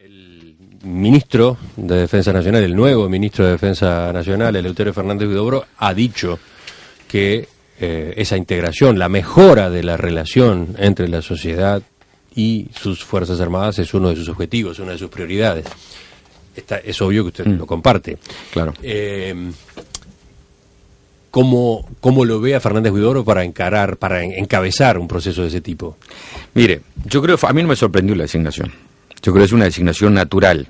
El ministro de Defensa Nacional, el nuevo ministro de Defensa Nacional, Eleuterio Fernández Huidobro, ha dicho que esa integración, la mejora de la relación entre la sociedad y sus Fuerzas Armadas es uno de sus objetivos, una de sus prioridades. Es obvio que usted lo comparte. Claro. ¿Cómo lo ve a Fernández Huidobro para encabezar un proceso de ese tipo? Mire, yo creo, a mí no me sorprendió la designación. Yo creo que es una designación natural.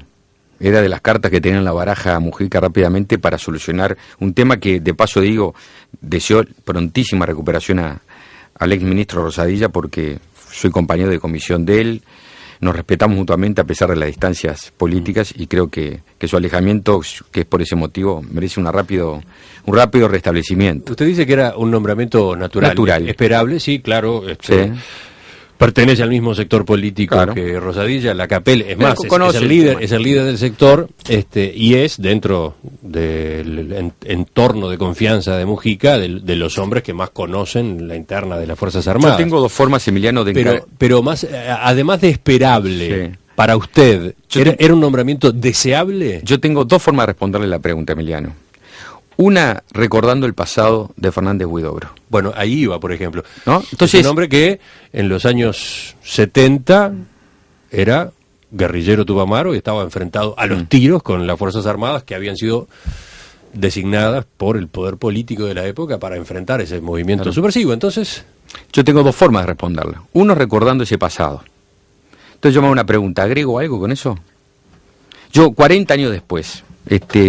Era de las cartas que tenía en la baraja Mujica rápidamente para solucionar un tema que, de paso digo, deseo prontísima recuperación al exministro Rosadilla, porque soy compañero de comisión de él, nos respetamos mutuamente a pesar de las distancias políticas y creo que su alejamiento, que es por ese motivo, merece un rápido restablecimiento. Usted dice que era un nombramiento natural. Esperable, sí, claro. Sí. Pertenece al mismo sector político, claro, que Rosadilla, la CAPEL, es más, es el líder del sector, y es dentro del entorno de confianza de Mujica, de los hombres que más conocen la interna de las Fuerzas Armadas. Yo tengo dos formas, Emiliano, de pero más, además de esperable, sí, para usted, ¿era un nombramiento deseable? Yo tengo dos formas de responderle la pregunta, Emiliano. Una, recordando el pasado de Fernández Huidobro. Bueno, ahí iba, por ejemplo. ¿No? Entonces, es un hombre que en los años 70 era guerrillero tupamaro y estaba enfrentado a los tiros con las Fuerzas Armadas que habían sido designadas por el poder político de la época para enfrentar ese movimiento subversivo. Entonces, yo tengo dos formas de responderla. Uno, recordando ese pasado. Entonces yo me hago una pregunta, ¿agrego algo con eso? Yo, 40 años después,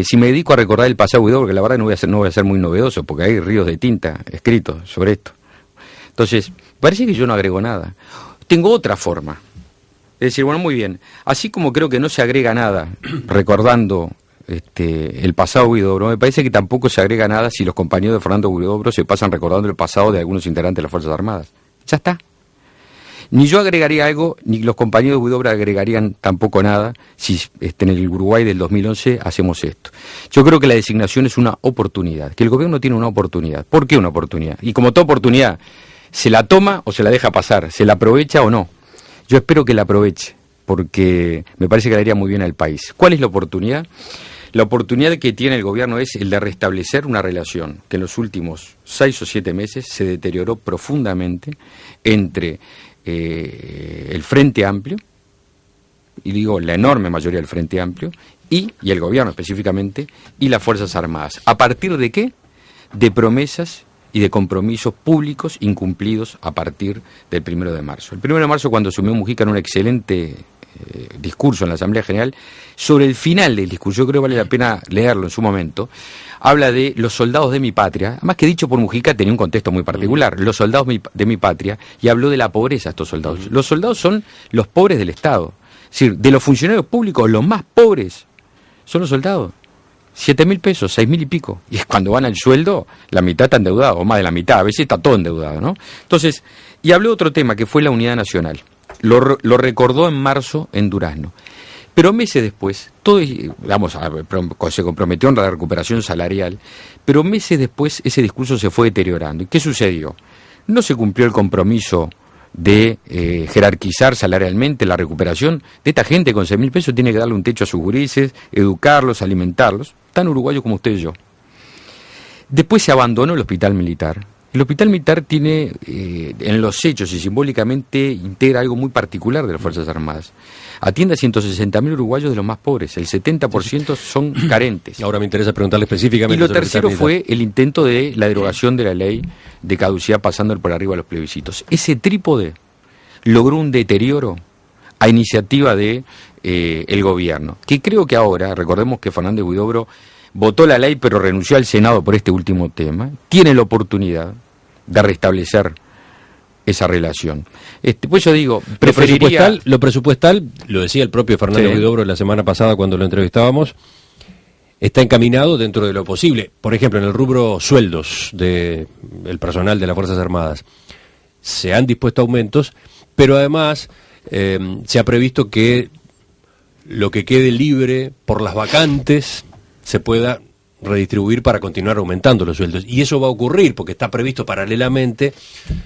si me dedico a recordar el pasado Huidobro, porque la verdad no voy a ser muy novedoso, porque hay ríos de tinta escritos sobre esto. Entonces, parece que yo no agrego nada. Tengo otra forma. Es decir, bueno, muy bien, así como creo que no se agrega nada recordando el pasado Huidobro, me parece que tampoco se agrega nada si los compañeros de Fernando Huidobro se pasan recordando el pasado de algunos integrantes de las Fuerzas Armadas. Ya está. Ni yo agregaría algo, ni los compañeros de Huidobro agregarían tampoco nada si en el Uruguay del 2011 hacemos esto. Yo creo que la designación es una oportunidad, que el gobierno tiene una oportunidad. ¿Por qué una oportunidad? Y como toda oportunidad, ¿se la toma o se la deja pasar? ¿Se la aprovecha o no? Yo espero que la aproveche, porque me parece que le haría muy bien al país. ¿Cuál es la oportunidad? La oportunidad que tiene el gobierno es el de restablecer una relación que en los últimos 6 o 7 meses se deterioró profundamente entre el Frente Amplio, y digo la enorme mayoría del Frente Amplio, y el gobierno específicamente, y las Fuerzas Armadas. ¿A partir de qué? De promesas y de compromisos públicos incumplidos a partir del 1 de marzo. El 1 de marzo, cuando asumió Mujica en un excelente discurso en la Asamblea General, sobre el final del discurso, yo creo que vale la pena leerlo en su momento, habla de los soldados de mi patria, además que dicho por Mujica tenía un contexto muy particular, los soldados de mi patria, y habló de la pobreza de estos soldados. Los soldados son los pobres del Estado, es decir, de los funcionarios públicos, los más pobres son los soldados. 7.000 pesos, 6.000 y pico, y es cuando van al sueldo, la mitad está endeudada, o más de la mitad, a veces está todo endeudado, ¿no? Entonces, y habló de otro tema, que fue la unidad nacional. Lo recordó en marzo en Durazno. Pero meses después, se comprometió en la recuperación salarial, pero meses después ese discurso se fue deteriorando. ¿Y qué sucedió? No se cumplió el compromiso de jerarquizar salarialmente la recuperación de esta gente. Con 6.000 pesos tiene que darle un techo a sus gurises, educarlos, alimentarlos, tan uruguayos como usted y yo. Después se abandonó el hospital militar. El hospital militar tiene, en los hechos y simbólicamente, integra algo muy particular de las Fuerzas Armadas. Atiende a 160.000 uruguayos de los más pobres, el 70% son carentes. Ahora me interesa preguntarle específicamente. Y lo tercero fue el intento de la derogación de la ley de caducidad pasando por arriba a los plebiscitos. Ese trípode logró un deterioro a iniciativa de el gobierno, que creo que ahora, recordemos que Fernández Huidobro votó la ley pero renunció al Senado por este último tema, tiene la oportunidad de restablecer esa relación. Pues yo digo, preferiría... Lo presupuestal, lo decía el propio Fernández Huidobro la semana pasada cuando lo entrevistábamos, está encaminado dentro de lo posible. Por ejemplo, en el rubro sueldos del personal de las Fuerzas Armadas se han dispuesto aumentos, pero además se ha previsto que lo que quede libre por las vacantes se pueda redistribuir para continuar aumentando los sueldos. Y eso va a ocurrir porque está previsto paralelamente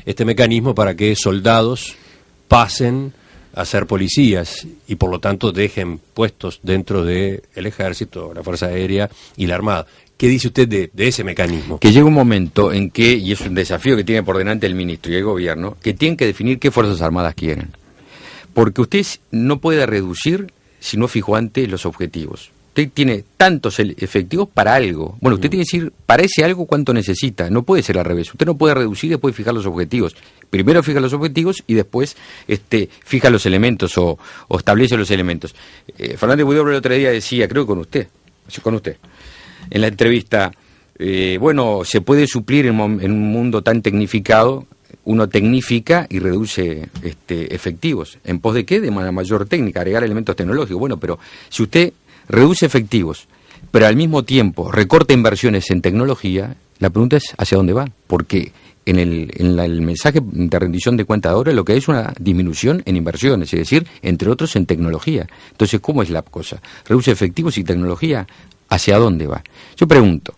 este mecanismo para que soldados pasen a ser policías y por lo tanto dejen puestos dentro del Ejército, la Fuerza Aérea y la Armada. ¿Qué dice usted de ese mecanismo? Que llega un momento en que, y es un desafío que tiene por delante el ministro y el gobierno, que tienen que definir qué Fuerzas Armadas quieren. Porque usted no puede reducir si no fijó antes los objetivos. Usted tiene tantos efectivos para algo. Bueno, usted tiene que decir para ese algo cuánto necesita. No puede ser al revés. Usted no puede reducir y después fijar los objetivos. Primero fija los objetivos y después fija los elementos o establece los elementos. Fernández Huidobro el otro día decía, creo que con usted, en la entrevista, bueno, se puede suplir en un mundo tan tecnificado, uno tecnifica y reduce efectivos. ¿En pos de qué? De mayor técnica, agregar elementos tecnológicos. Bueno, pero si usted reduce efectivos, pero al mismo tiempo recorta inversiones en tecnología, la pregunta es ¿hacia dónde va? Porque en el mensaje de rendición de cuenta de ahora lo que hay es una disminución en inversiones, es decir, entre otros en tecnología. Entonces, ¿cómo es la cosa? Reduce efectivos y tecnología, ¿hacia dónde va? Yo pregunto,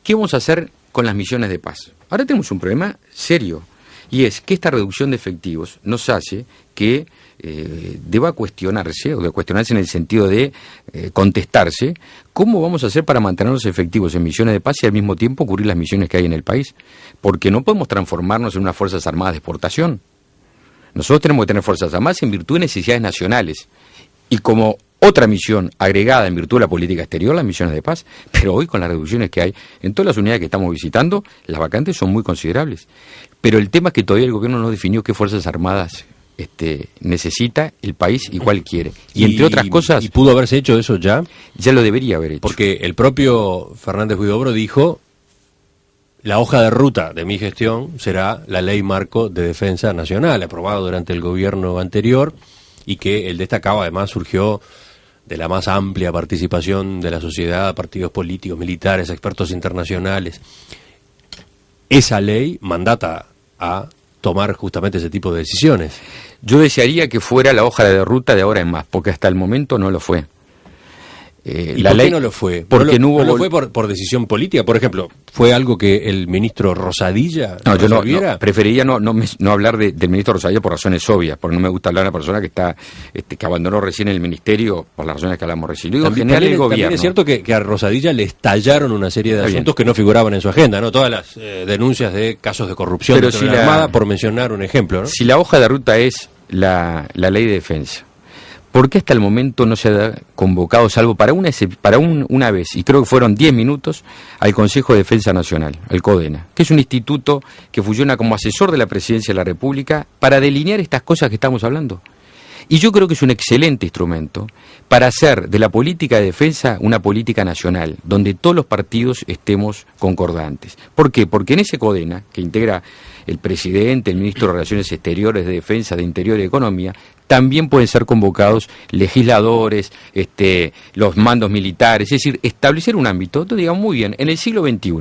¿qué vamos a hacer con las misiones de paz? Ahora tenemos un problema serio, y es que esta reducción de efectivos nos hace que deba cuestionarse, o de cuestionarse en el sentido de contestarse, ¿cómo vamos a hacer para mantener los efectivos en misiones de paz y al mismo tiempo cubrir las misiones que hay en el país? Porque no podemos transformarnos en unas Fuerzas Armadas de exportación. Nosotros tenemos que tener Fuerzas Armadas en virtud de necesidades nacionales, y como otra misión agregada en virtud de la política exterior, las misiones de paz. Pero hoy, con las reducciones que hay en todas las unidades que estamos visitando, las vacantes son muy considerables. Pero el tema es que todavía el gobierno no definió qué Fuerzas Armadas necesita el país y cuál quiere. Y entre otras cosas... ¿Y pudo haberse hecho eso ya? Ya lo debería haber hecho. Porque el propio Fernández Huidobro dijo, la hoja de ruta de mi gestión será la Ley Marco de Defensa Nacional, aprobado durante el gobierno anterior, y que el destacado además surgió de la más amplia participación de la sociedad, partidos políticos, militares, expertos internacionales. Esa ley mandata a tomar justamente ese tipo de decisiones. Yo desearía que fuera la hoja de ruta de ahora en más, porque hasta el momento no lo fue. ¿Y por qué no lo fue? Porque no lo fue por decisión política. Por ejemplo, ¿fue algo que el ministro Rosadilla resolviera? No, preferiría no hablar del ministro Rosadilla por razones obvias, porque no me gusta hablar de una persona que está que abandonó recién el ministerio por las razones que hablamos recién. Digo, también es cierto que a Rosadilla le estallaron una serie de asuntos que no figuraban en su agenda, ¿no? Todas las denuncias de casos de corrupción dentro de la Armada, por mencionar un ejemplo, ¿no? Si la hoja de ruta es la ley de defensa, ¿por qué hasta el momento no se ha convocado, salvo para una vez, y creo que fueron 10 minutos, al Consejo de Defensa Nacional, al CODENA, que es un instituto que funciona como asesor de la Presidencia de la República para delinear estas cosas que estamos hablando? Y yo creo que es un excelente instrumento para hacer de la política de defensa una política nacional, donde todos los partidos estemos concordantes. ¿Por qué? Porque en ese CODENA, que integra el presidente, el ministro de Relaciones Exteriores, de Defensa, de Interior y Economía, también pueden ser convocados legisladores, los mandos militares, es decir, establecer un ámbito. Entonces, digamos, muy bien, en el siglo XXI,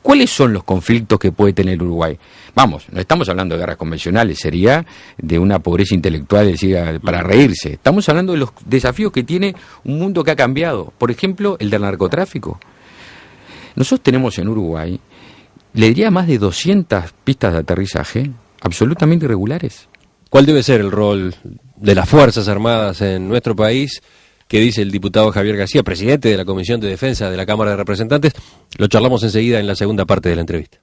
¿cuáles son los conflictos que puede tener Uruguay? Vamos, no estamos hablando de guerras convencionales, sería de una pobreza intelectual, decir, para reírse. Estamos hablando de los desafíos que tiene un mundo que ha cambiado. Por ejemplo, el del narcotráfico. Nosotros tenemos en Uruguay, le diría, más de 200 pistas de aterrizaje absolutamente irregulares. ¿Cuál debe ser el rol de las Fuerzas Armadas en nuestro país? ¿Qué dice el diputado Javier García, presidente de la Comisión de Defensa de la Cámara de Representantes? Lo charlamos enseguida en la segunda parte de la entrevista.